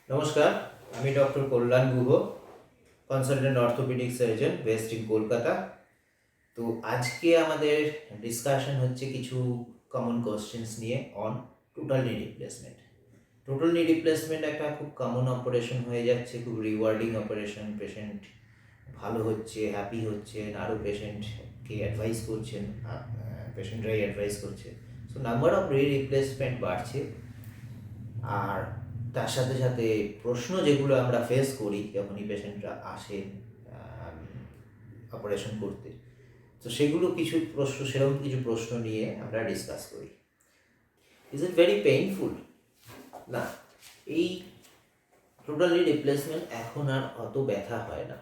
নমস্কার, আমি doctor Kalyan Guha, consultant orthopaedic surgeon based in Kolkata. তো আজকে আমাদের ডিসকাশন হচ্ছে কিছু কমন কোশ্চেন্স নিয়ে অন টোটাল নি রিপ্লেসমেন্ট। টোটাল নি রিপ্লেসমেন্ট একটা খুব কমন অপারেশন হয়ে যাচ্ছে, খুব রিওয়ার্ডিং অপারেশন। পেশেন্ট ভালো হচ্ছে, হ্যাপি হচ্ছেন, আরও পেশেন্টকে অ্যাডভাইস করছেন, পেশেন্টরাই অ্যাডভাইস করছে। সো নাম্বার অফ রিপ্লেসমেন্ট বাড়ছে। আর তার সাথে সাথে প্রশ্ন যেগুলো আমরা ফেস করি যখনই পেশেন্টরা আসেন অপারেশন করতে, তো সেগুলো সেরকম কিছু প্রশ্ন নিয়ে আমরা ডিসকাস করি। Is it very painful? না, এই টোটালি রিপ্লেসমেন্ট এখন আর অত ব্যথা হয় না,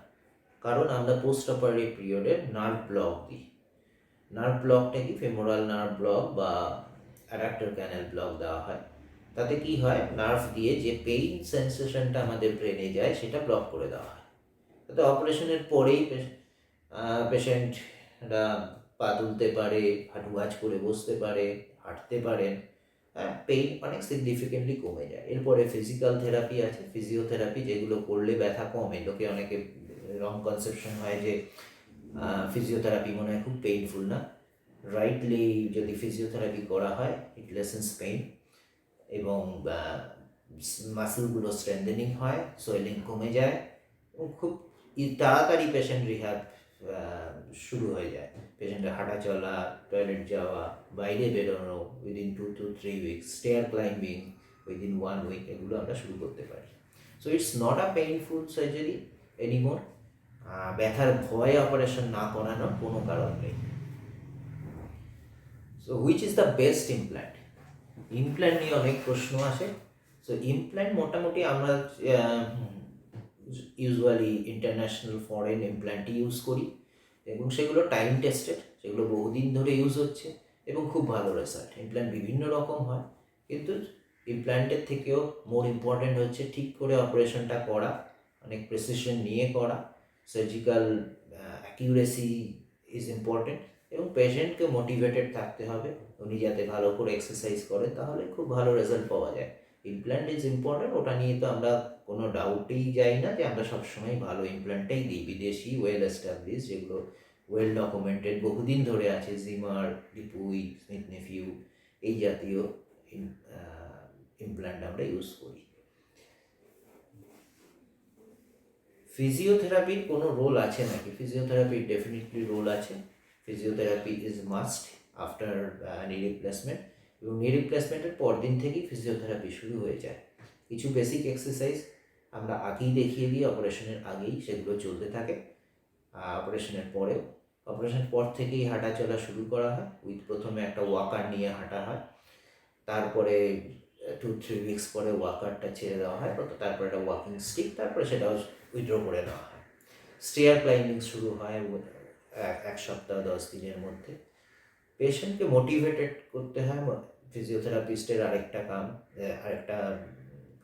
কারণ আমরা পোস্ট অপারেটিভ পিরিয়ডে নার্ভ ব্লক দিই। নার্ভ ব্লকটা কি ফেমোরাল নার্ভ ব্লক বা অ্যাডাক্টর ক্যানেল ব্লক দেওয়া হয়। তাতে কি হয়, নার্ভ দিয়ে যে পেইন সেন্সেশনটা আমাদের ব্রেনে যায় সেটা ব্লক করে দেওয়া হয়। তাতে অপারেশনের পরেই পেশেন্টরা পা তুলতে পারে, হাঁটু ভাঁজ করে বসতে পারে, হাঁটতে পারেন। পেইন অনেক সিগনিফিকেন্টলি কমে যায়। এরপরে ফিজিক্যাল থেরাপি আছে, ফিজিওথেরাপি, যেগুলো করলে ব্যথা কমে। অনেকে রং কনসেপশন হয় যে ফিজিওথেরাপি মনে হয় খুব পেইনফুল। না, রাইটলি যদি ফিজিওথেরাপি করা হয় ইট লেসেন্স পেইন এবং মাসেলগুলো স্ট্রেংথেনিং হয়, সোয়েলিং কমে যায় এবং খুব তাড়াতাড়ি পেশেন্ট রিহ্যাব শুরু হয়ে যায়। পেশেন্টের হাঁটা চলা, টয়লেট যাওয়া, বাইরে বেরোনো within 2 to 3 weeks, stair climbing within 1 week, এগুলো আমরা শুরু করতে পারি। So it's not a painful surgery anymore. ব্যথার ভয়ে অপারেশন না করানোর কোনো কারণ নেই। So which is the best implant? Implant নিয়ে অনেক প্রশ্ন আসে। সো ইমপ্ল্যান্ট মোটামুটি আমরা ইউজুয়ালি ইন্টারন্যাশনাল ফরেন ইমপ্ল্যান্টই ইউজ করি এবং সেগুলো টাইম টেস্টেড, সেগুলো বহুদিন ধরে ইউজ হচ্ছে এবং খুব ভালো রেজাল্ট। ইমপ্ল্যান্ট বিভিন্ন রকম হয়, কিন্তু ইমপ্ল্যান্টের থেকেও মোর ইম্পর্ট্যান্ট হচ্ছে ঠিক করে অপারেশনটা করা, অনেক প্রেসিশন নিয়ে করা। সার্জিক্যাল অ্যাকিউরেসি ইজ ইম্পর্টেন্ট এবং পেশেন্টকে মোটিভেটেড থাকতে হবে। উনি যাতে ভালো করে এক্সারসাইজ করে, তাহলে খুব ভালো রেজাল্ট পাওয়া যায়। ইমপ্ল্যান্ট ইজ ইম্পর্টেন্ট, ওটা নিয়ে তো আমরা কোনো ডাউটেই যাই না যে আমরা সবসময় ভালো ইমপ্ল্যান্টটাই দিই। বিদেশি ওয়েল এস্টাবলিশ, যেগুলো ওয়েল ডকুমেন্টেড, বহুদিন ধরে আছে, জিমার, ডিপুই, স্মিথ নেফিউ, এই জাতীয় ইমপ্ল্যান্ট আমরা ইউজ করি। ফিজিওথেরাপির কোনো রোল আছে নাকি? ফিজিওথেরাপির ডেফিনেটলি রোল আছে। ফিজিওথেরাপি ইজ মাস্ট আফটার নি রিপ্লেসমেন্ট, এবং নি রিপ্লেসমেন্টের পরদিন থেকেই ফিজিওথেরাপি শুরু হয়ে যায়। কিছু বেসিক এক্সারসাইজ আমরা আগেই দেখিয়ে দিই, অপারেশনের আগেই সেগুলো চলতে থাকে। অপারেশনের পরেও, অপারেশনের পর থেকেই হাঁটা চলা শুরু করা হয়। প্রথমে একটা ওয়াকার নিয়ে হাঁটা হয়, তারপরে 2-3 weeks পরে ওয়াকারটা ছেড়ে দেওয়া হয়, তারপরে একটা ওয়াকিং স্টিক, তারপরে সেটাও উইথড্র করে নেওয়া হয়। স্টেয়ার ক্লাইম্বিং শুরু হয় 1 সপ্তাহ 10 দিনের মধ্যে। পেশেন্টকে মোটিভেটেড করতে হয়। ফিজিওথেরাপিস্টের আরেকটা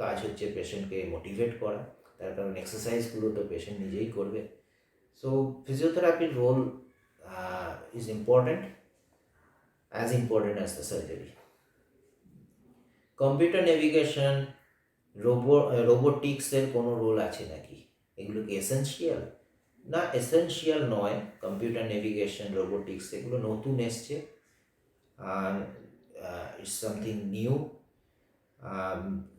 কাজ হচ্ছে পেশেন্টকে মোটিভেট করা, তার কারণ এক্সারসাইজগুলো তো পেশেন্ট নিজেই করবে। সো ফিজিওথেরাপির role is important, as important as the surgery. Computer navigation, রোবোটিক্সের কোনো রোল আছে নাকি? এগুলো কি এসেনশিয়াল? না, এসেনশিয়াল নয়। কম্পিউটার নেভিগেশন, রোবোটিক্স এগুলো নতুন এসছে, it's something new.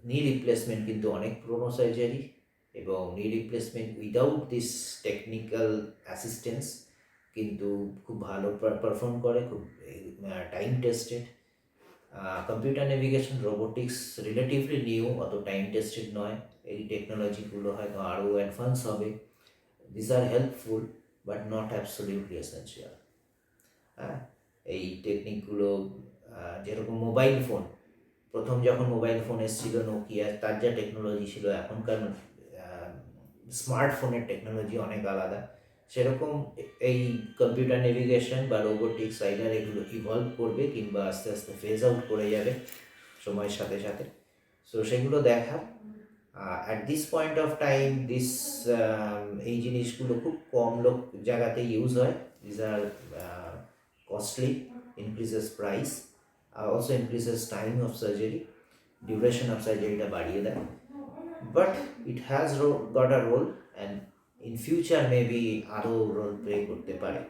Knee replacement কিন্তু অনেক পুরোনো সার্জারি, এবং knee replacement without this technical assistance কিন্তু খুব ভালো পারফর্ম করে, খুব time tested. Computer navigation, robotics relatively new, অত টাইম টেস্টেড নয়। এই টেকনোলজিগুলো হয়তো আরও অ্যাডভান্স হবে। This are helpful but not absolutely essential. এই টেকনিকগুলো যেরকম মোবাইল ফোন, প্রথম যখন মোবাইল ফোন এসেছিল নোকিয়া, তার যা টেকনোলজি ছিল, এখনকার স্মার্টফোনের টেকনোলজি অনেক আলাদা। সেরকম এই কম্পিউটার নেভিগেশন বা রোবোটিক্স আইদার এগুলো ইভলভ করবে কিংবা আস্তে আস্তে ফেজ আউট করে যাবে সময়ের সাথে সাথে। সো সেগুলো দেখা। At this point of time এই জিনিসগুলো খুব কম জায়গাতে ইউজ হয়। This are costly, increases price, also increases time of surgery, duration of সার্জারিটা বাড়িয়ে দেয়। but it has got a role, and in future maybe আরও রোল প্লে করতে পারে।